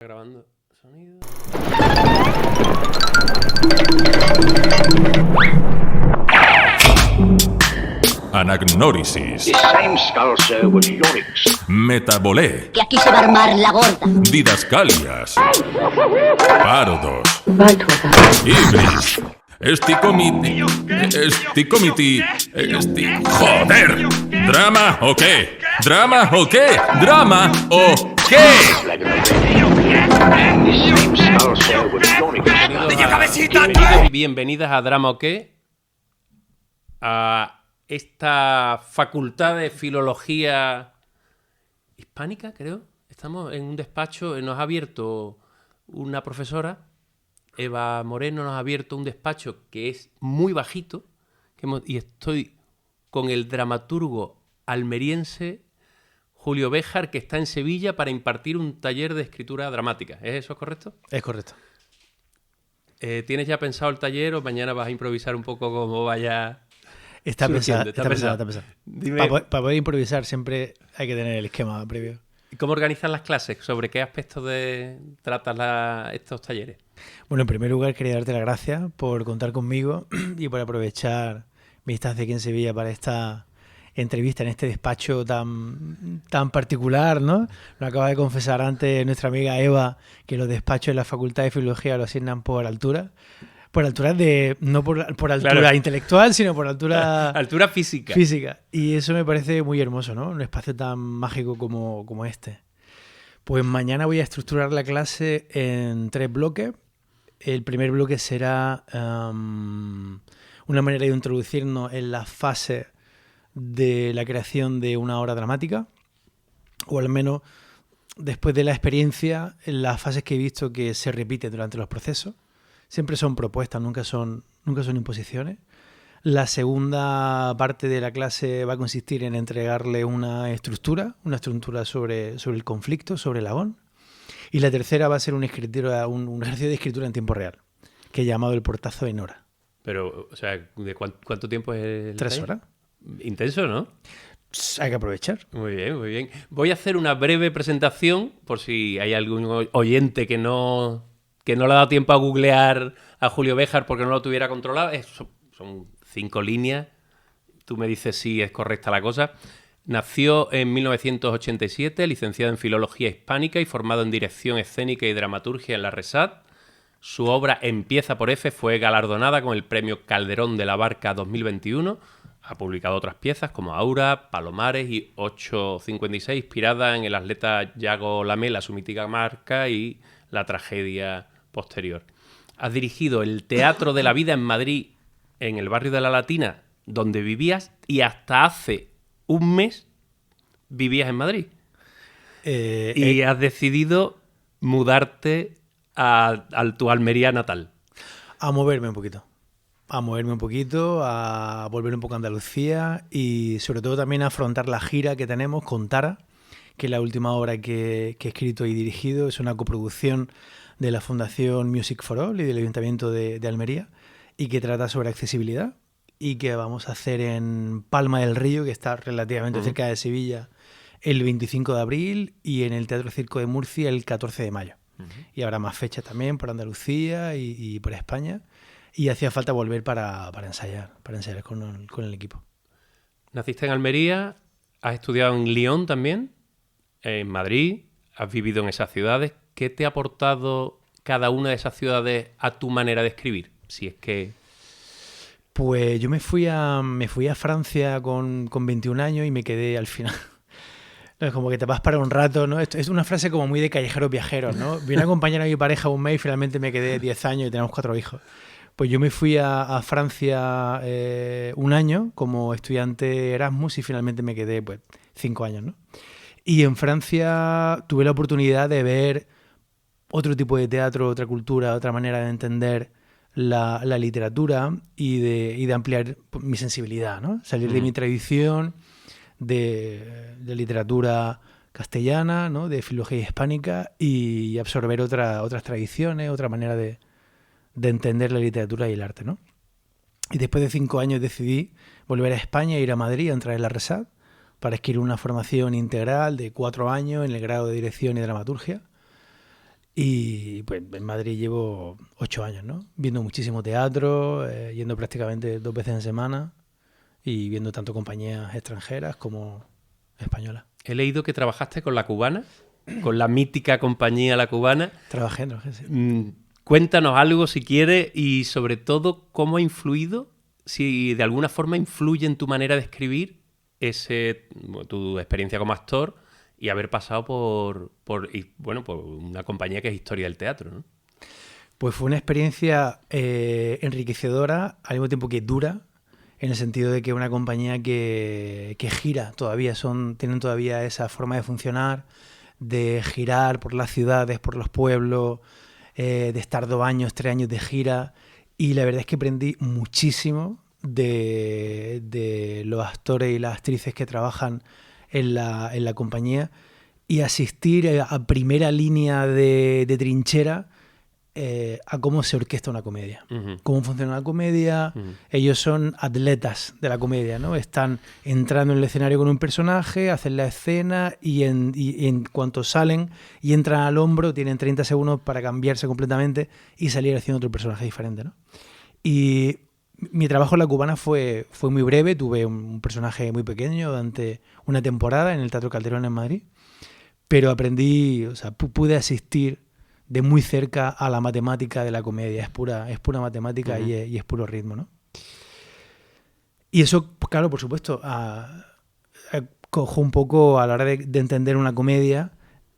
Grabando sonido. Anagnórisis. The same skull, sir, was Yorick's. Metabolé. Que aquí se va a armar la gorda. Didascalias. Pardos. Ibris. ¡Joder! ¿Drama o qué? ¿Drama o qué? ¿Drama o qué? The same skull, sir, was Yorick's. Bienvenidos y bienvenidas a Drama o qué, a esta facultad de filología hispánica, creo. Estamos en un despacho, nos ha abierto una profesora, Eva Moreno, nos ha abierto un despacho que es muy bajito, y estoy con el dramaturgo almeriense Julio Béjar, que está en Sevilla para impartir un taller de escritura dramática. ¿Es eso correcto? Es correcto. ¿Tienes ya pensado el taller o mañana vas a improvisar un poco como vaya? Está surgiendo? pensado. Dime, Para poder improvisar siempre hay que tener el esquema previo. ¿cómo organizas las clases? ¿Sobre qué aspectos tratas estos talleres? Bueno, en primer lugar quería darte las gracias por contar conmigo y por aprovechar mi estancia aquí en Sevilla para esta entrevista en este despacho tan particular, ¿no? Lo acaba de confesar antes nuestra amiga Eva, que los despachos en la Facultad de Filología lo asignan por altura. Por altura no por altura Claro. intelectual, sino por altura Altura física. física. Y eso me parece muy hermoso, ¿no? Un espacio tan mágico como este. Pues mañana voy a estructurar la clase en 3 bloques. El primer bloque será una manera de introducirnos en la fase de la creación de una obra dramática, o al menos después de la experiencia, en las fases que he visto que se repiten durante los procesos. Siempre son propuestas, nunca son imposiciones. La segunda parte de la clase va a consistir en entregarle una estructura sobre el conflicto, sobre el Agón. Y la tercera va a ser un ejercicio de escritura en tiempo real, que he llamado el portazo en hora. Pero, o sea, ¿de cuánto tiempo es el 3 taller? horas. Intenso, ¿no? Hay que aprovechar. Muy bien, muy bien. Voy a hacer una breve presentación por si hay algún oyente que no le ha dado tiempo a googlear a Julio Béjar porque no lo tuviera controlado. Son 5 líneas. Tú me dices si es correcta la cosa. Nació en 1987, licenciado en Filología Hispánica y formado en Dirección Escénica y Dramaturgia en la RESAD. Su obra Empieza por F fue galardonada con el Premio Calderón de la Barca 2021. Ha publicado otras piezas como Aura, Palomares y 856, inspirada en el atleta Yago Lamela, su mítica marca, y la tragedia posterior. Has dirigido el Teatro de la Vida en Madrid, en el barrio de La Latina, donde vivías, y hasta hace un mes vivías en Madrid. Y has decidido mudarte a tu Almería natal. A moverme un poquito, a volver un poco a Andalucía y sobre todo también a afrontar la gira que tenemos con Tara, que es la última obra que he escrito y dirigido. Es una coproducción de la Fundación Music for All y del Ayuntamiento de Almería, y que trata sobre accesibilidad, y que vamos a hacer en Palma del Río, que está relativamente cerca de Sevilla, el 25 de abril, y en el Teatro Circo de Murcia el 14 de mayo. Y habrá más fechas también por Andalucía y por España. Y hacía falta volver para ensayar con el equipo. Naciste en Almería, has estudiado en Lyon también, en Madrid, has vivido en esas ciudades. ¿Qué te ha aportado cada una de esas ciudades a tu manera de escribir? Si es que... Pues yo me fui a Francia con 21 años y me quedé al final. No, es como que te vas para un rato, ¿no? Esto es una frase como muy de callejeros viajeros, ¿no? Vine a acompañar a mi pareja un mes y finalmente me quedé 10 años y tenemos 4 hijos. Pues yo me fui a Francia un año como estudiante Erasmus y finalmente me quedé 5 años, ¿no? Y en Francia tuve la oportunidad de ver otro tipo de teatro, otra cultura, otra manera de entender la literatura y de ampliar mi sensibilidad, ¿no? Salir de mi tradición de literatura castellana, ¿no? De filología hispánica, y absorber otras tradiciones, otra manera de entender la literatura y el arte, ¿no? Y después de 5 años decidí volver a España e ir a Madrid a entrar en la RESAD para adquirir una formación integral de 4 años en el grado de Dirección y Dramaturgia. Y pues en Madrid llevo 8 años, ¿no? Viendo muchísimo teatro, yendo prácticamente 2 veces en semana y viendo tanto compañías extranjeras como españolas. He leído que trabajaste con La Cubana, con la mítica compañía La Cubana. Trabajé, sí. Cuéntanos algo si quieres y sobre todo cómo ha influido, si de alguna forma influye en tu manera de escribir tu experiencia como actor y haber pasado por una compañía que es Historia del Teatro, ¿no? Pues fue una experiencia enriquecedora, al mismo tiempo que dura, en el sentido de que una compañía que gira todavía, tienen todavía esa forma de funcionar, de girar por las ciudades, por los pueblos, de estar 2 años, 3 años de gira, y la verdad es que aprendí muchísimo de los actores y las actrices que trabajan en la compañía, y asistir a primera línea de trinchera a cómo se orquesta una comedia, cómo funciona una comedia. Ellos son atletas de la comedia, ¿no? Están entrando en el escenario con un personaje, hacen la escena y en cuanto salen y entran al hombro tienen 30 segundos para cambiarse completamente y salir haciendo otro personaje diferente, ¿no? Y mi trabajo en La Cubana fue muy breve. Tuve un personaje muy pequeño durante una temporada en el Teatro Calderón en Madrid, pero aprendí, o sea, pude asistir de muy cerca a la matemática de la comedia. Es pura matemática y es puro ritmo, ¿no? Y eso, claro, por supuesto, cojo un poco a la hora de entender una comedia.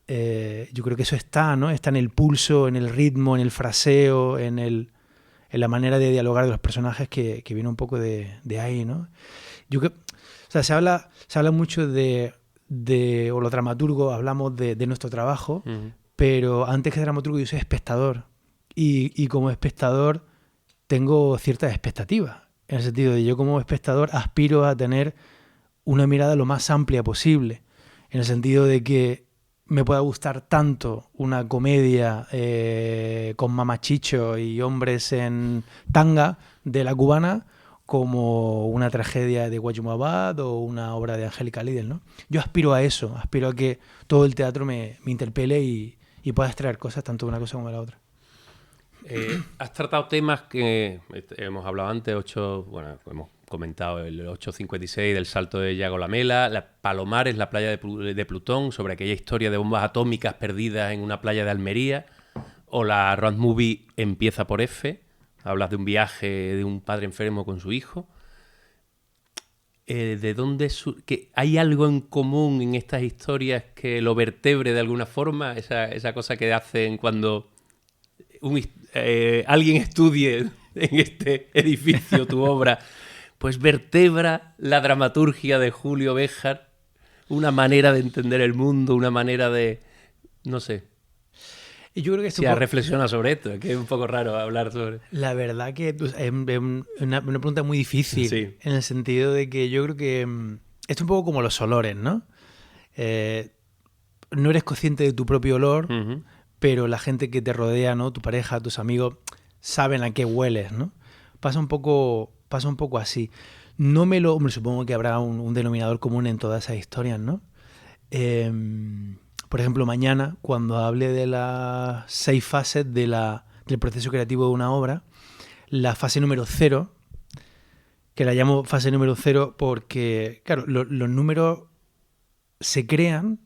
Yo creo que eso está, ¿no? Está en el pulso, en el ritmo, en el fraseo, en la manera de dialogar de los personajes que viene un poco de ahí, ¿no? Yo creo, o sea, se habla mucho o los dramaturgos hablamos de nuestro trabajo, pero antes que dramaturgo yo soy espectador y como espectador tengo ciertas expectativas, en el sentido de yo como espectador aspiro a tener una mirada lo más amplia posible, en el sentido de que me pueda gustar tanto una comedia con mamachicho y hombres en tanga de La Cubana como una tragedia de Guayumo Abad o una obra de Angélica Lidl, ¿no? Yo aspiro a eso, aspiro a que todo el teatro me interpele y pueda extraer cosas tanto de una cosa como de la otra. Has tratado temas que hemos hablado antes, hemos comentado el 856 del salto de Yago Lamela, Palomares, la playa de Plutón, sobre aquella historia de bombas atómicas perdidas en una playa de Almería, o la road movie Empieza por F, hablas de un viaje de un padre enfermo con su hijo. ¿De dónde que hay algo en común en estas historias que lo vertebre de alguna forma? Esa cosa que hacen cuando alguien estudie en este edificio tu obra, pues vertebra la dramaturgia de Julio Béjar, una manera de entender el mundo, una manera de... no sé. Y yo creo que si has reflexionado sobre esto, que es un poco raro hablar sobre... La verdad que es una pregunta muy difícil, sí, en el sentido de que yo creo que esto es un poco como los olores, ¿no? No eres consciente de tu propio olor, pero la gente que te rodea, ¿no? Tu pareja, tus amigos, saben a qué hueles, ¿no? Pasa un poco así. Hombre, supongo que habrá un denominador común en todas esas historias, ¿no? Por ejemplo, mañana, cuando hable de las 6 fases del proceso creativo de una obra, la fase número 0, que la llamo fase número 0 porque, claro, los números se crean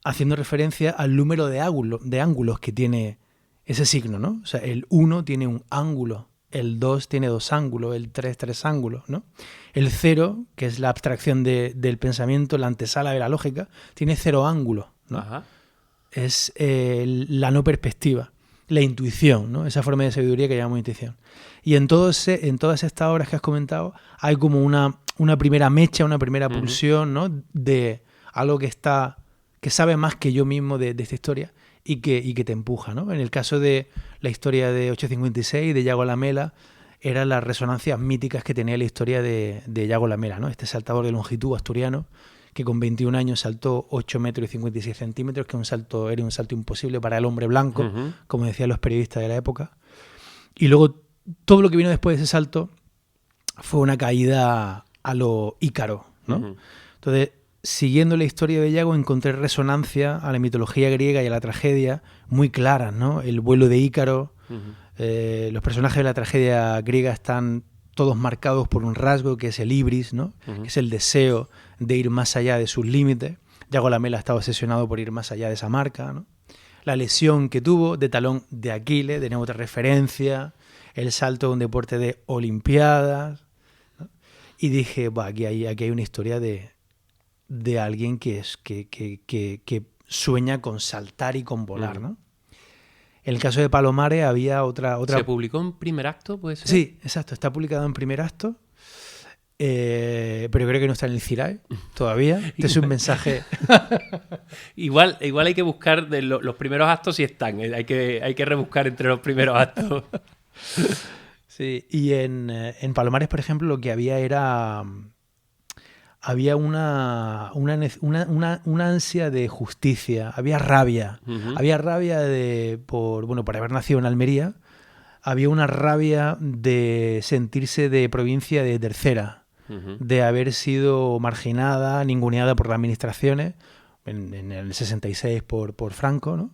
haciendo referencia al número de ángulos que tiene ese signo, ¿no? O sea, el 1 tiene un ángulo, el 2 tiene 2 ángulos, el 3 ángulos, ¿no? El 0, que es la abstracción del pensamiento, la antesala de la lógica, tiene 0 ángulos, ¿no? Ajá. Es la no perspectiva, la intuición, ¿no? Esa forma de sabiduría que llamamos intuición. Y en todas estas obras que has comentado hay como una primera mecha, una primera pulsión, ¿no? De algo que sabe más que yo mismo de esta historia y que te empuja, ¿no? En el caso de la historia de 856, de Yago Lamela, eran las resonancias míticas que tenía la historia de Yago Lamela, ¿no? Este saltador de longitud asturiano que con 21 años saltó 8 metros y 56 centímetros, que era un salto imposible para el hombre blanco, como decían los periodistas de la época. Y luego todo lo que vino después de ese salto fue una caída a lo Ícaro, ¿no? Entonces, siguiendo la historia de Yago, encontré resonancia a la mitología griega y a la tragedia muy claras, ¿no? El vuelo de Ícaro, los personajes de la tragedia griega están todos marcados por un rasgo que es el ibris, ¿no? Que es el deseo de ir más allá de sus límites. Yago Lamela estaba obsesionado por ir más allá de esa marca, ¿no? La lesión que tuvo de talón de Aquiles, de nuevo otra referencia, el salto de un deporte de Olimpiadas, ¿no? Y dije, aquí hay una historia de alguien que sueña con saltar y con volar, ¿no? En el caso de Palomares había otra... ¿Se publicó en primer acto, puede ser? Sí, exacto, está publicado en primer acto, pero creo que no está en el CIRAE todavía. Este es un mensaje... igual hay que buscar de los primeros actos si están. Hay que rebuscar entre los primeros actos. Sí, y en Palomares, por ejemplo, lo que había era... Había una ansia de justicia, había rabia. Había rabia por haber nacido en Almería, había una rabia de sentirse de provincia de tercera, de haber sido marginada, ninguneada por las administraciones, en el 66 por Franco, ¿no?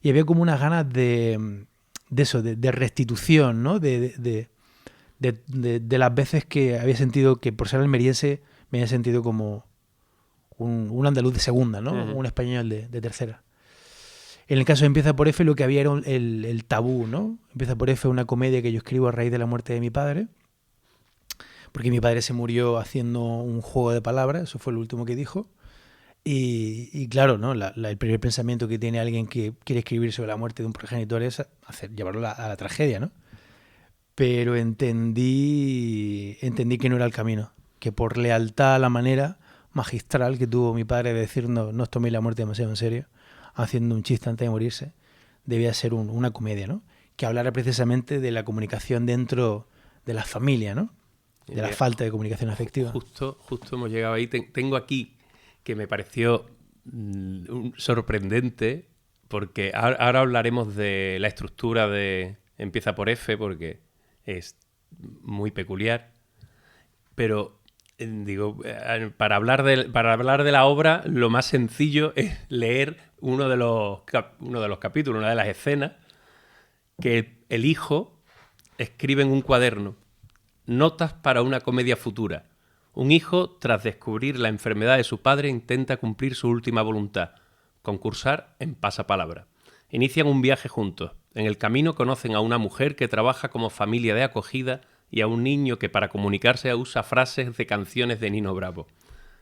Y había como unas ganas de restitución, ¿no? De las veces que había sentido que por ser almeriense me había sentido como un andaluz de segunda, ¿no? Un español de tercera. En el caso de Empieza por F lo que había era el tabú, ¿no? Empieza por F es una comedia que yo escribo a raíz de la muerte de mi padre, porque mi padre se murió haciendo un juego de palabras, eso fue lo último que dijo. Y claro, ¿no? El primer pensamiento que tiene alguien que quiere escribir sobre la muerte de un progenitor es llevarlo a la tragedia, ¿no? Pero entendí que no era el camino, que por lealtad a la manera magistral que tuvo mi padre de decir no os toméis la muerte demasiado en serio, haciendo un chiste antes de morirse, debía ser una comedia, ¿no? Que hablara precisamente de la comunicación dentro de la familia, ¿no? De la falta de comunicación afectiva. Justo hemos llegado ahí. Tengo aquí que me pareció sorprendente, porque ahora hablaremos de la estructura de Empieza por F, porque es muy peculiar, pero para hablar de la obra, lo más sencillo es leer uno de los capítulos, una de las escenas, que el hijo escribe en un cuaderno: notas para una comedia futura. Un hijo, tras descubrir la enfermedad de su padre, intenta cumplir su última voluntad: concursar en pasapalabra. Inician un viaje juntos. En el camino conocen a una mujer que trabaja como familia de acogida y a un niño que para comunicarse usa frases de canciones de Nino Bravo.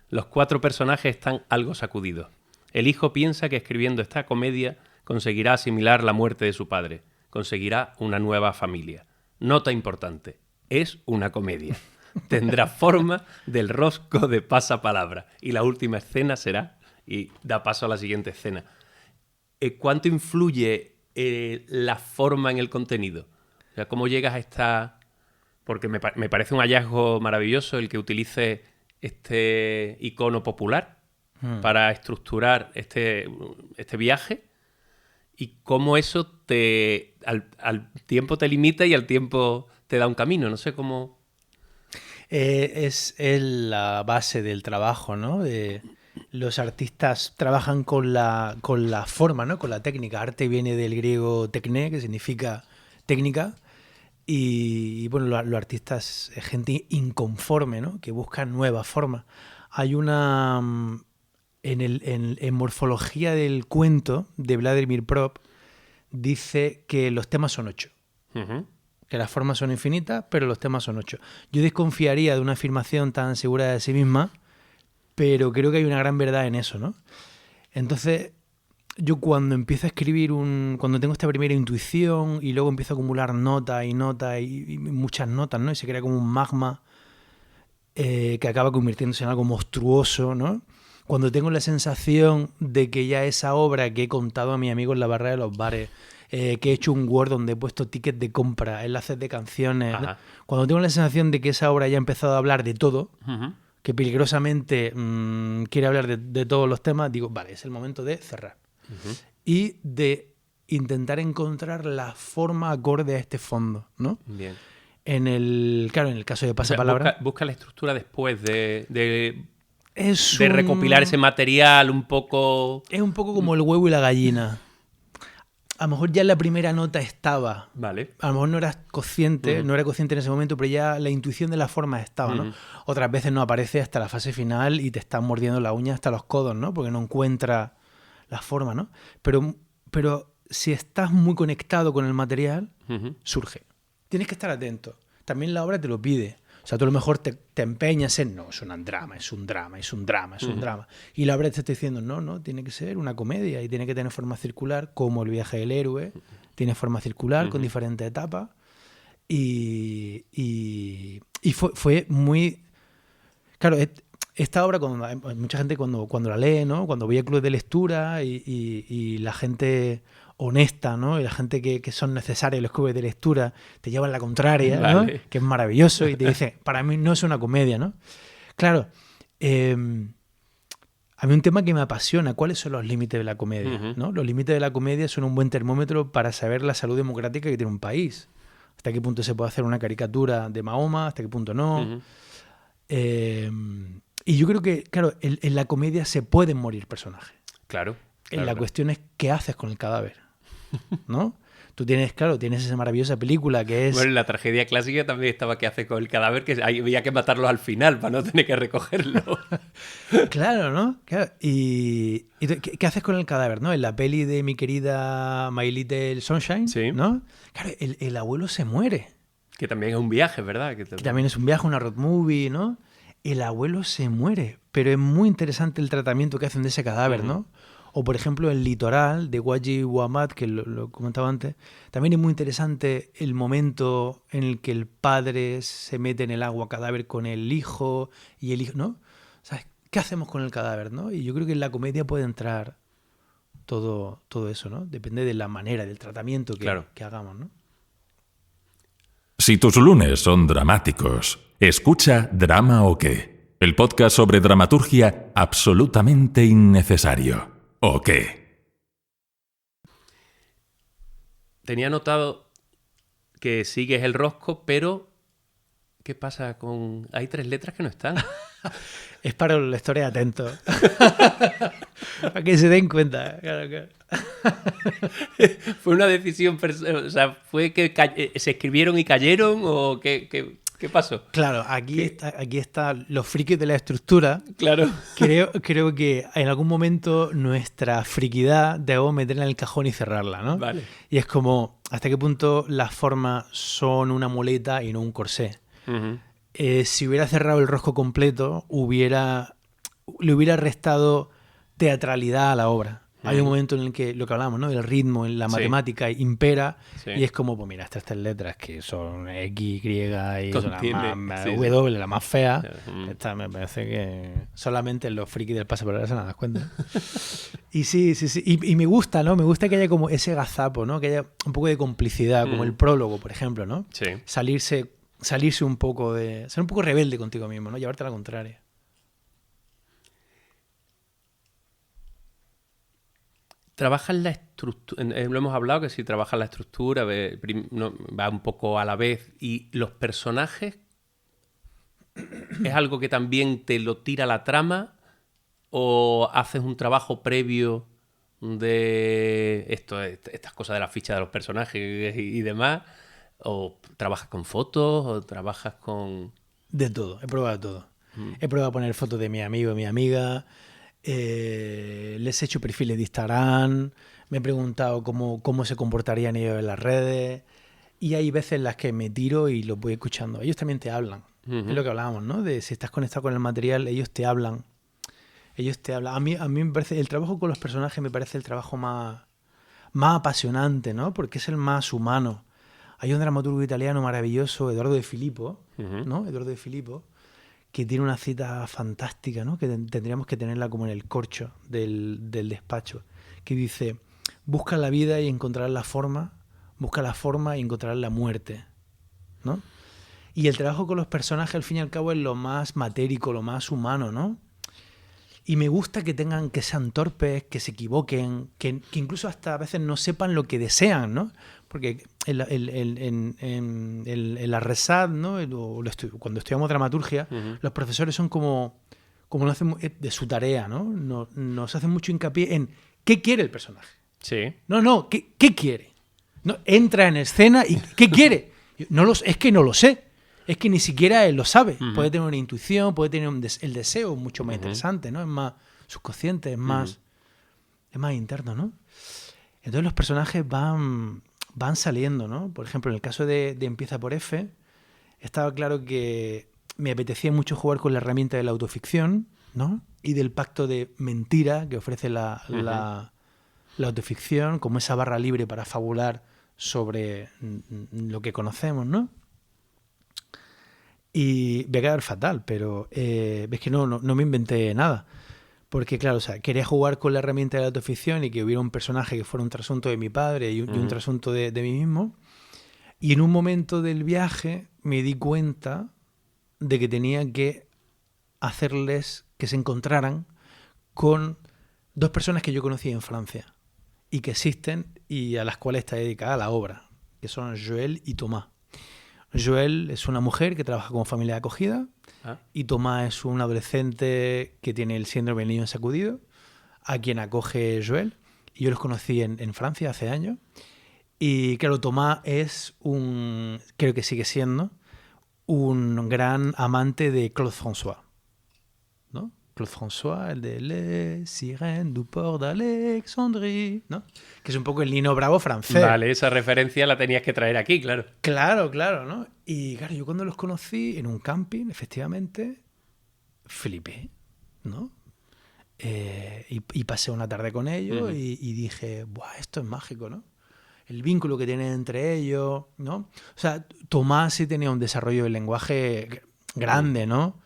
Los 4 personajes están algo sacudidos. El hijo piensa que escribiendo esta comedia conseguirá asimilar la muerte de su padre, conseguirá una nueva familia. Nota importante: es una comedia. Tendrá forma del rosco de pasapalabra. Y la última escena será, y da paso a la siguiente escena. ¿Cuánto influye la forma en el contenido? O sea, ¿cómo llegas a esta...? Porque me parece un hallazgo maravilloso el que utilice este icono popular para estructurar este viaje, y cómo eso al tiempo te limita y al tiempo te da un camino. No sé cómo... Es la base del trabajo, ¿no? Los artistas trabajan con la forma, ¿no? Con la técnica. Arte viene del griego tekné, que significa técnica. Y bueno, los artistas es gente inconforme, ¿no? Que busca nuevas formas. Hay una... En Morfología del cuento, de Vladimir Prop, dice que los temas son 8. Que las formas son infinitas, pero los temas son 8. Yo desconfiaría de una afirmación tan segura de sí misma, pero creo que hay una gran verdad en eso, ¿no? Entonces... Yo cuando empiezo a escribir, cuando tengo esta primera intuición y luego empiezo a acumular notas y muchas notas, ¿no? Y se crea como un magma que acaba convirtiéndose en algo monstruoso, ¿no? Cuando tengo la sensación de que ya esa obra que he contado a mis amigos en la barra de los bares, que he hecho un Word donde he puesto tickets de compra, enlaces de canciones, ¿no? Cuando tengo la sensación de que esa obra ya ha empezado a hablar de todo, que peligrosamente quiere hablar de todos los temas, digo, vale, es el momento de cerrar. Y de intentar encontrar la forma acorde a este fondo, ¿no? Bien. En el caso de Pasapalabra... Busca la estructura después de de recopilar ese material un poco... Es un poco como el huevo y la gallina. A lo mejor ya la primera nota estaba. Vale. A lo mejor no eras consciente, no era consciente en ese momento, pero ya la intuición de la forma estaba, ¿no? Otras veces no aparece hasta la fase final y te están mordiendo la uña hasta los codos, ¿no? Porque no encuentra la forma, ¿no? Pero si estás muy conectado con el material, surge. Tienes que estar atento. También la obra te lo pide. O sea, tú a lo mejor te empeñas en, no, es un drama, es un drama, es un drama, es un drama. Y la obra te está diciendo, no, tiene que ser una comedia y tiene que tener forma circular, como El viaje del héroe, tiene forma circular con diferentes etapas. Y fue muy... Claro, esta obra, mucha gente cuando la lee, ¿no? Cuando voy a clubes de lectura y la gente honesta, ¿no? Y la gente que son necesarias los clubes de lectura te llevan la contraria, ¿no? Vale. Que es maravilloso y te dice, para mí no es una comedia, ¿no? Claro, a mí un tema que me apasiona, ¿cuáles son los límites de la comedia? ¿No? Los límites de la comedia son un buen termómetro para saber la salud democrática que tiene un país. Hasta qué punto se puede hacer una caricatura de Mahoma, hasta qué punto no. Y yo creo que, claro, en la comedia se pueden morir personajes. Claro. La cuestión es qué haces con el cadáver, ¿no? Tú tienes esa maravillosa película que es... Bueno, en la tragedia clásica también estaba qué hace con el cadáver, que había que matarlo al final para no tener que recogerlo. Claro, ¿no? Claro. ¿Y qué haces con el cadáver, no? En la peli de mi querida My Little Sunshine, sí, ¿no? Claro, el abuelo se muere. Que también es un viaje, ¿verdad? Que también es un viaje, una road movie, ¿no? El abuelo se muere, pero es muy interesante el tratamiento que hacen de ese cadáver, ¿no? O, por ejemplo, El litoral, de Waji Muhammad, que lo comentaba antes. También es muy interesante el momento en el que el padre se mete en el agua cadáver con el hijo y el hijo, ¿no? ¿Sabes? ¿Qué hacemos con el cadáver, no? Y yo creo que en la comedia puede entrar todo eso, ¿no? Depende de la manera, del tratamiento que hagamos, ¿no? Si tus lunes son dramáticos, escucha Drama o qué, el podcast sobre dramaturgia absolutamente innecesario. ¿O qué? Tenía notado que sigues el rosco, pero ¿qué pasa con...? Hay 3 letras que no están. Es para los lectores atentos. Para que se den cuenta. Claro. ¿Fue una decisión... O sea, ¿fue que se escribieron y cayeron o qué pasó? Claro, aquí está los frikis de la estructura. Claro. Creo que en algún momento nuestra friquidad debemos meterla en el cajón y cerrarla, ¿no? Vale. Y es como, ¿hasta qué punto las formas son una muleta y no un corsé? Si hubiera cerrado el rosco completo, le hubiera restado teatralidad a la obra. Hay un momento en el que, lo que hablamos, ¿no? El ritmo en la matemática impera y es como, pues mira, estas 3 letras que son X, Y y son W, la más fea. Esta me parece que solamente los frikis del pase por ahora se dan cuenta. Y sí. Y me gusta, ¿no? Me gusta que haya como ese gazapo, ¿no? Que haya un poco de complicidad, como el prólogo, por ejemplo, ¿no? Sí. Salirse un poco de... Ser un poco rebelde contigo mismo, ¿no? Llevarte a la contraria. Trabajas la estructura, lo hemos hablado, que si trabajas la estructura, va un poco a la vez. ¿Y los personajes es algo que también te lo tira la trama? ¿O haces un trabajo previo de estas cosas de la ficha de los personajes y demás? ¿O trabajas con fotos? ¿O trabajas con...? De todo, he probado de todo. He probado a poner fotos de mi amigo y mi amiga... les he hecho perfiles de Instagram, me he preguntado cómo se comportarían ellos en las redes y hay veces en las que me tiro y los voy escuchando. Ellos también te hablan. Es lo que hablábamos, ¿no? De si estás conectado con el material, ellos te hablan. A mí me parece, el trabajo con los personajes me parece el trabajo más apasionante, ¿no? Porque es el más humano. Hay un dramaturgo italiano maravilloso, Eduardo De Filippo, ¿no? Eduardo De Filippo, que tiene una cita fantástica, ¿no? Que tendríamos que tenerla como en el corcho del despacho, que dice, busca la vida y encontrarás la forma, busca la forma y encontrarás la muerte, ¿no? Y el trabajo con los personajes, al fin y al cabo, es lo más matérico, lo más humano, ¿no? Y me gusta que sean torpes, que se equivoquen, que incluso hasta a veces no sepan lo que desean, ¿no? Porque en la RESAD, ¿no? Cuando estudiamos dramaturgia, los profesores son como como lo hacen de su tarea, ¿no? Nos hace mucho hincapié en qué quiere el personaje. Sí. No, ¿qué quiere? No, entra en escena y ¿qué quiere? Es que no lo sé. Es que ni siquiera él lo sabe. Puede tener una intuición, puede tener el deseo mucho más interesante, ¿no? Es más subconsciente, es más interno, ¿no? Entonces los personajes van saliendo, ¿no? Por ejemplo, en el caso de Empieza por F, estaba claro que me apetecía mucho jugar con la herramienta de la autoficción, ¿no? Y del pacto de mentira que ofrece la autoficción, como esa barra libre para fabular sobre lo que conocemos, ¿no? Y voy a quedar fatal, pero ves que no me inventé nada. Porque, claro, o sea, quería jugar con la herramienta de la autoficción y que hubiera un personaje que fuera un trasunto de mi padre y un trasunto de mí mismo. Y en un momento del viaje me di cuenta de que tenía que hacerles que se encontraran con dos personas que yo conocí en Francia y que existen y a las cuales está dedicada la obra, que son Joël y Thomas. Joël es una mujer que trabaja como familia de acogida y Thomas es un adolescente que tiene el síndrome del niño sacudido, a quien acoge Joël. Y yo los conocí en Francia hace años. Y claro, Thomas es creo que sigue siendo, un gran amante de Claude François, ¿no? Claude François, el de Les Sirènes du Port d'Alexandrie, ¿no? Que es un poco el Nino Bravo francés. Vale, esa referencia la tenías que traer aquí, claro. Claro, ¿no? Y claro, yo cuando los conocí en un camping, efectivamente, flipé, ¿no? Y pasé una tarde con ellos y dije, ¡buah, esto es mágico!, ¿no? El vínculo que tienen entre ellos, ¿no? O sea, Tomás sí tenía un desarrollo del lenguaje grande, ¿no?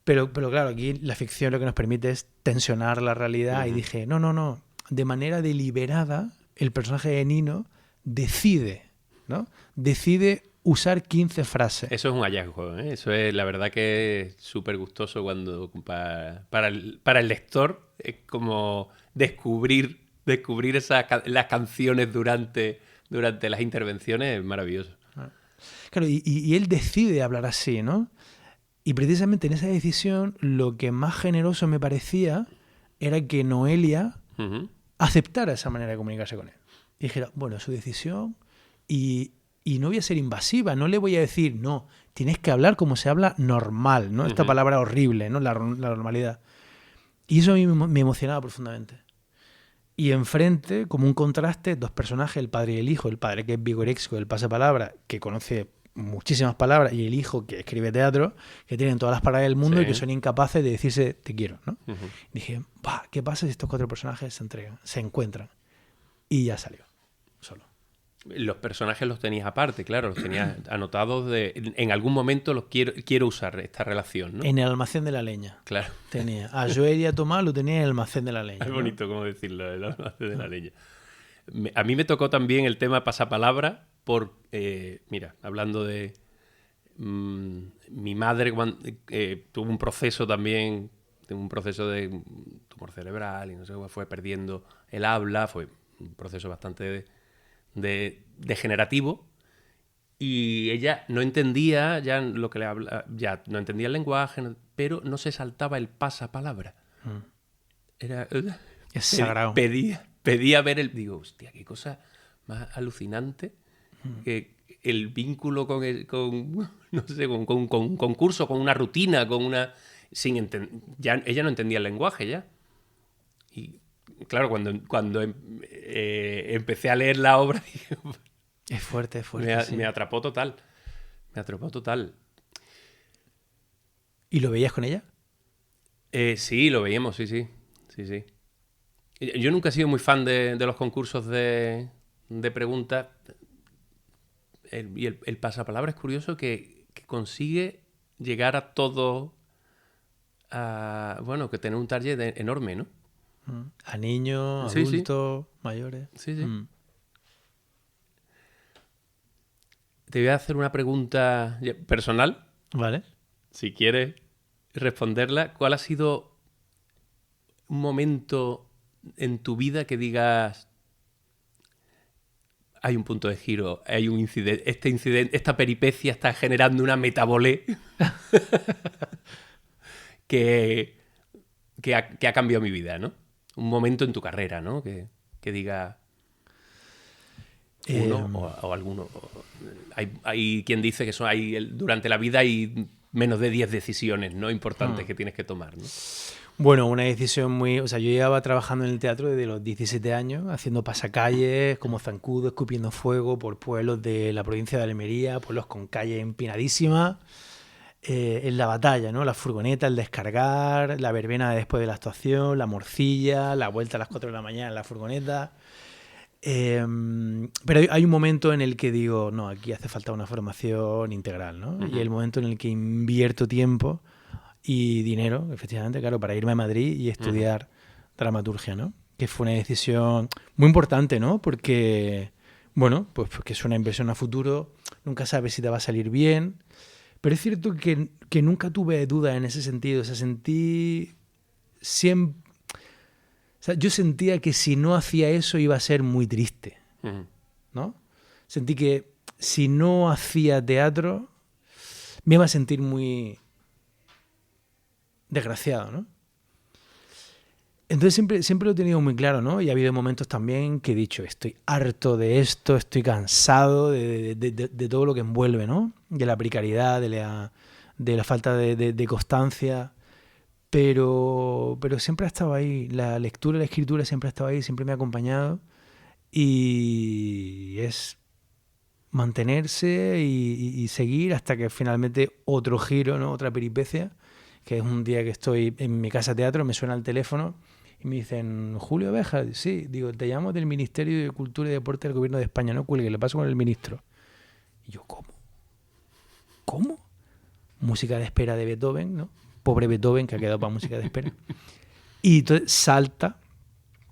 Pero claro, aquí la ficción lo que nos permite es tensionar la realidad. Y dije, no. De manera deliberada, el personaje de Nino decide, ¿no? Decide usar 15 frases. Eso es un hallazgo, ¿eh? Eso es, la verdad que es súper gustoso cuando para el lector es como descubrir las canciones durante las intervenciones, es maravilloso. Claro, y él decide hablar así, ¿no? Y precisamente en esa decisión lo que más generoso me parecía era que Noelia aceptara esa manera de comunicarse con él. Y dijera, bueno, es su decisión y no voy a ser invasiva, no le voy a decir, no, tienes que hablar como se habla normal, ¿no? Esta palabra horrible, ¿no? La normalidad. Y eso a mí me emocionaba profundamente. Y enfrente, como un contraste, dos personajes, el padre y el hijo. El padre, que es vigoréxico, el pasapalabra, que conoce muchísimas palabras, y el hijo, que escribe teatro, que tienen todas las palabras del mundo y que son incapaces de decirse te quiero, ¿no? Dije, ¿qué pasa si estos cuatro personajes se encuentran? Y ya salió, solo. Los personajes los tenías aparte, claro, los tenías anotados en algún momento los quiero usar esta relación, ¿no? En el almacén de la leña. Claro. Tenía. A Joël y a Tomás lo tenía en el almacén de la leña. Es bonito cómo decirlo, el almacén de la leña. A mí me tocó también el tema pasapalabra mira, hablando de mi madre tuvo un proceso también, de tumor cerebral y no sé, fue perdiendo el habla, fue un proceso bastante degenerativo y ella no entendía ya lo que le habla, ya no entendía el lenguaje, pero no se saltaba el pasapalabra. Era es sagrado. Pedía ver digo, hostia, qué cosa más alucinante que el vínculo con un concurso, con una rutina, ella no entendía el lenguaje ya. Y claro, cuando empecé a leer la obra dije, es fuerte. Me atrapó total. ¿Y lo veías con ella? Sí, lo veíamos, sí. Yo nunca he sido muy fan de los concursos de preguntas. Y el pasapalabra es curioso que consigue llegar a todo, que tener un target enorme, ¿no? A niños, adultos, mayores. Sí. Te voy a hacer una pregunta personal. Vale. Si quieres responderla, ¿cuál ha sido un momento en tu vida que digas hay un punto de giro, hay un incidente, esta peripecia está generando una metabolé que ha cambiado mi vida, ¿no? Un momento en tu carrera, ¿no? Que diga uno o alguno. Hay quien dice que durante la vida hay menos de 10 decisiones, ¿no? Importantes que tienes que tomar, ¿no? Bueno, una decisión muy... O sea, yo llevaba trabajando en el teatro desde los 17 años, haciendo pasacalles como zancudo, escupiendo fuego por pueblos de la provincia de Almería, pueblos con calles empinadísimas, en la batalla, ¿no? La furgoneta, el descargar, la verbena de después de la actuación, la morcilla, la vuelta a las 4 de la mañana en la furgoneta. Pero hay un momento en el que digo, no, aquí hace falta una formación integral, ¿no? Y el momento en el que invierto tiempo y dinero, efectivamente, claro, para irme a Madrid y estudiar dramaturgia, ¿no? Que fue una decisión muy importante, ¿no? Porque, bueno, pues porque es una inversión a futuro, nunca sabes si te va a salir bien, pero es cierto que nunca tuve duda en ese sentido, o sea, sentí siempre... O sea, yo sentía que si no hacía eso iba a ser muy triste, ¿no? Sentí que si no hacía teatro me iba a sentir muy desgraciado, ¿no? Entonces siempre lo he tenido muy claro, ¿no? Y ha habido momentos también que he dicho, estoy harto de esto, estoy cansado de todo lo que envuelve, ¿no? De la precariedad, de la falta de constancia. Pero siempre ha estado ahí. La lectura y la escritura siempre ha estado ahí, siempre me ha acompañado. Y es mantenerse y seguir hasta que finalmente otro giro, ¿no? Otra peripecia, que es un día que estoy en mi casa teatro, me suena el teléfono y me dicen, Julio Béjar, sí, digo, te llamo del Ministerio de Cultura y Deporte del Gobierno de España, no cuelgue, le paso con el ministro. Y yo, ¿cómo? ¿Cómo? Música de espera de Beethoven, ¿no? Pobre Beethoven que ha quedado para música de espera. Y entonces salta.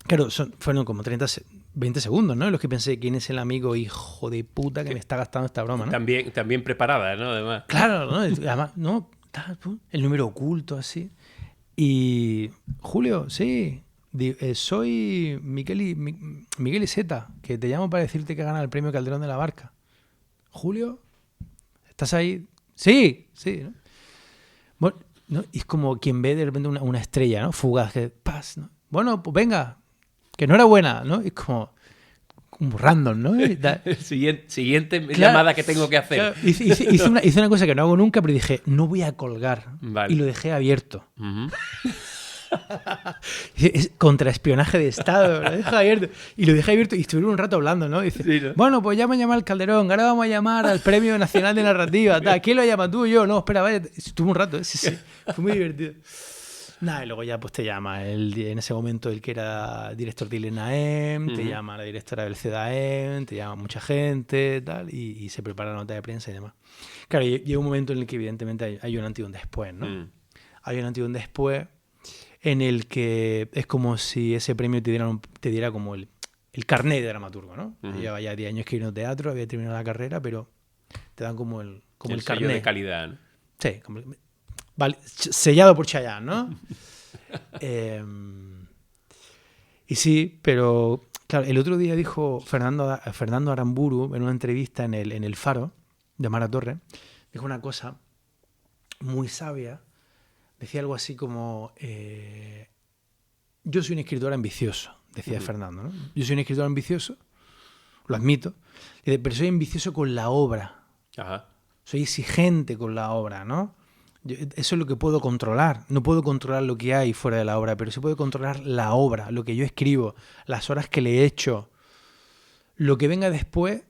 Claro, fueron como 20 segundos, ¿no? En los que pensé, ¿quién es el amigo hijo de puta que me está gastando esta broma, ¿no? También preparada, ¿no? Además. Claro, ¿no? Además, no, el número oculto, así. Y, Julio, sí, soy Miguel Iseta, que te llamo para decirte que gana el premio Calderón de la Barca. Julio, ¿estás ahí? Sí, ¿no? Bueno, ¿no? Y es como quien ve de repente una estrella, ¿no? Fugaz, que paz, ¿no? Bueno, pues venga, que no era buena, ¿no? Es como random, ¿no? Siguiente llamada que tengo que hacer. Claro, hice una cosa que no hago nunca, pero dije, no voy a colgar. Vale. Y lo dejé abierto. Es contraespionaje de Estado, lo dejé abierto. Y lo dejé abierto y estuvieron un rato hablando, ¿no? Dice, sí, ¿no? Bueno, pues ya me llama el Calderón, ahora vamos a llamar al Premio Nacional de Narrativa. ¿Quién lo llama, tú o yo? No, espera, vaya. Estuvo un rato, sí. Fue muy divertido. Nada, y luego ya pues te llama en ese momento el que era director de INAEM, te llama la directora del CEDAEM, te llama mucha gente, tal, y se prepara la nota de prensa y demás. Claro, llega un momento en el que evidentemente hay un antes y un después, ¿no? Hay un antes y un después en el que es como si ese premio te diera como el carnet de dramaturgo, ¿no? Lleva ya 10 años escribiendo teatro, había terminado la carrera, pero te dan como el carnet. Sello de calidad, ¿no? Sí, vale, sellado por Chayanne, ¿no? Y sí, pero claro, el otro día dijo Fernando Aramburu en una entrevista en el Faro de Mara Torre, dijo una cosa muy sabia. Decía algo así como, yo soy un escritor ambicioso, decía Fernando, ¿no? Yo soy un escritor ambicioso, lo admito, pero soy ambicioso con la obra. Ajá. Soy exigente con la obra, ¿no? Eso es lo que puedo controlar. No puedo controlar lo que hay fuera de la obra, pero sí puedo controlar la obra, lo que yo escribo, las horas que le echo. Lo que venga después,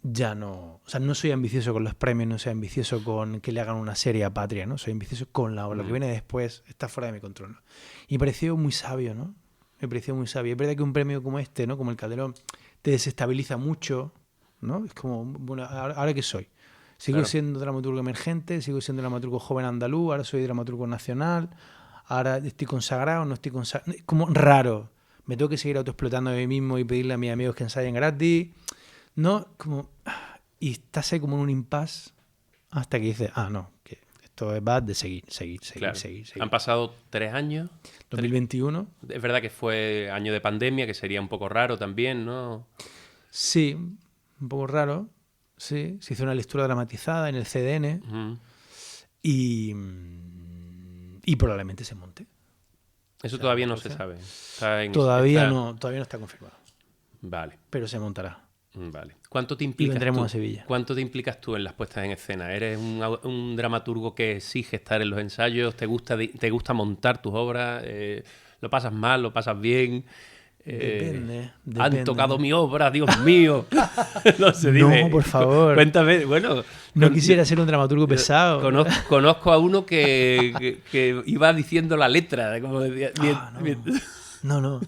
ya no. O sea, no soy ambicioso con los premios, no soy ambicioso con que le hagan una serie a Patria, ¿no? Soy ambicioso con la obra. Lo que viene después está fuera de mi control, ¿no? Y me pareció muy sabio, ¿no? Me pareció muy sabio. Es verdad que un premio como este, ¿no? Como el Calderón, te desestabiliza mucho, ¿no? Es como, bueno, ¿ahora qué soy? Sigo siendo dramaturgo emergente, sigo siendo dramaturgo joven andaluz, ahora soy dramaturgo nacional, ahora estoy consagrado, no estoy consagrado. Es como raro. Me tengo que seguir autoexplotando a mí mismo y pedirle a mis amigos que ensayen gratis. No, como... Y estás ahí como en un impasse hasta que dices, no, que esto va de seguir. Han pasado 3 años. 2021. Es verdad que fue año de pandemia, que sería un poco raro también, ¿no? Sí, un poco raro. Sí, se hizo una lectura dramatizada en el CDN y y probablemente se monte. Eso todavía no se sabe. Todavía no está confirmado. Vale. Pero se montará. Vale. ¿Cuánto te Y implicas vendremos tú? a Sevilla. ¿Cuánto te implicas tú en las puestas en escena? ¿Eres un dramaturgo que exige estar en los ensayos? ¿Te gusta montar tus obras? ¿Lo pasas mal? ¿Lo pasas bien? Depende. Han tocado mi obra, Dios mío. No sé, dime. No, por favor. Cuéntame, bueno. No quisiera ser un dramaturgo pesado. Conozco a uno que iba diciendo la letra. Como decía, No.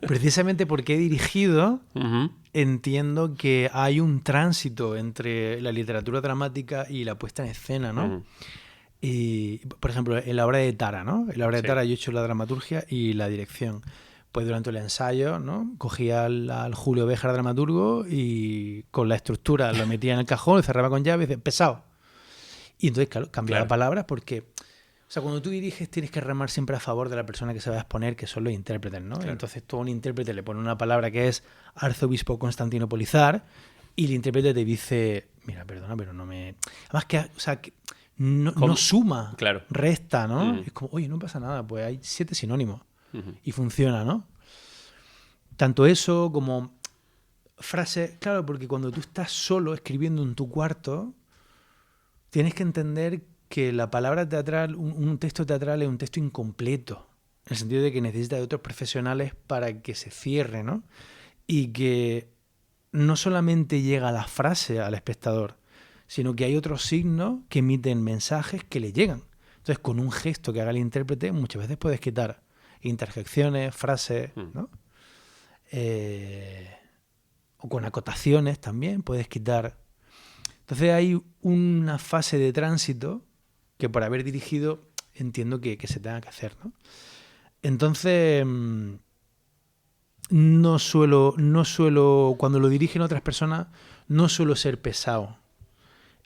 Precisamente porque he dirigido, Ujú. entiendo que hay un tránsito entre la literatura dramática y la puesta en escena, ¿no? Ujú. Y, por ejemplo, en la obra de Tara, ¿no? En la obra de Sí. Tara yo he hecho la dramaturgia y la dirección. Pues durante el ensayo, ¿no? Cogía al Julio Béjar dramaturgo y con la estructura lo metía en el cajón, lo cerraba con llave y decía, pesado. Y entonces, claro, cambiaba Claro. palabras porque... O sea, cuando tú diriges tienes que remar siempre a favor de la persona que se va a exponer, que son los intérpretes, ¿no? Claro. Entonces tú a un intérprete le pones una palabra que es arzobispo constantinopolizar y el intérprete te dice, mira, perdona, pero no me... Además que no ¿Cómo? suma, Claro. resta, ¿no? Mm. Es como, oye, no pasa nada, pues hay 7 sinónimos Ujú. y funciona, ¿no? Tanto eso como frases, claro, porque cuando tú estás solo escribiendo en tu cuarto, tienes que entender que la palabra teatral, un texto teatral es un texto incompleto, en el sentido de que necesita de otros profesionales para que se cierre, ¿no? Y que no solamente llega la frase al espectador, sino que hay otros signos que emiten mensajes que le llegan. Entonces, con un gesto que haga el intérprete, muchas veces puedes quitar interjecciones, frases, ¿no? O con acotaciones también puedes quitar. Entonces hay una fase de tránsito que por haber dirigido entiendo que se tenga que hacer, ¿no? Entonces no suelo, cuando lo dirigen otras personas, no suelo ser pesado.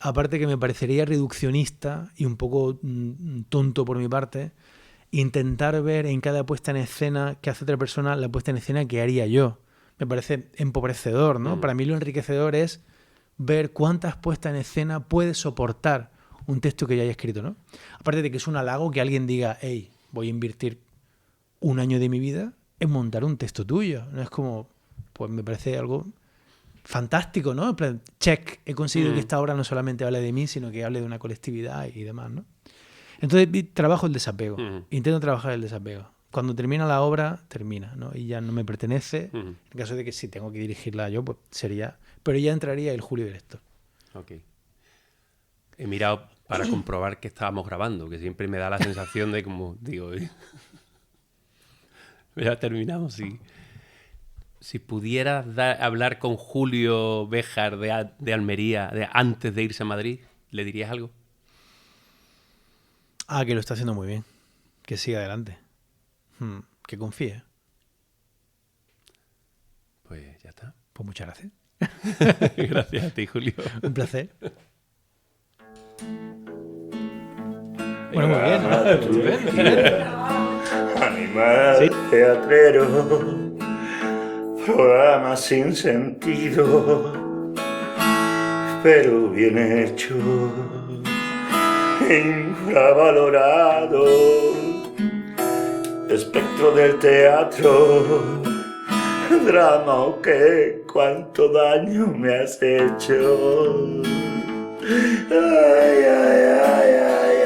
Aparte que me parecería reduccionista y un poco tonto por mi parte intentar ver en cada puesta en escena que hace otra persona la puesta en escena que haría yo. Me parece empobrecedor, ¿no? Para mí lo enriquecedor es ver cuántas puestas en escena puede soportar un texto que ya haya escrito, ¿no? Aparte de que es un halago que alguien diga, hey, voy a invertir un año de mi vida en montar un texto tuyo. No es como, pues me parece algo fantástico, ¿no? En plan, check, he conseguido que esta obra no solamente hable de mí, sino que hable de una colectividad y demás, ¿no? Entonces trabajo el desapego, intento trabajar el desapego. Cuando termina la obra, termina, ¿no? Y ya no me pertenece. En caso de que si tengo que dirigirla yo, pues sería... Pero ya entraría el Julio director. Ok. He mirado para comprobar que estábamos grabando, que siempre me da la sensación de como, digo, ya terminamos. Si pudieras hablar con Julio Béjar de Almería antes de irse a Madrid, ¿le dirías algo? Ah, que lo está haciendo muy bien. Que siga adelante. Que confíe. Pues ya está. Pues muchas gracias. Gracias a ti, Julio. Un placer. Bueno, muy bien. Animal teatrero, programa sin sentido, pero bien hecho, infravalorado, espectro del teatro, drama o qué, cuánto daño me has hecho. Ay, ay, ay, ay.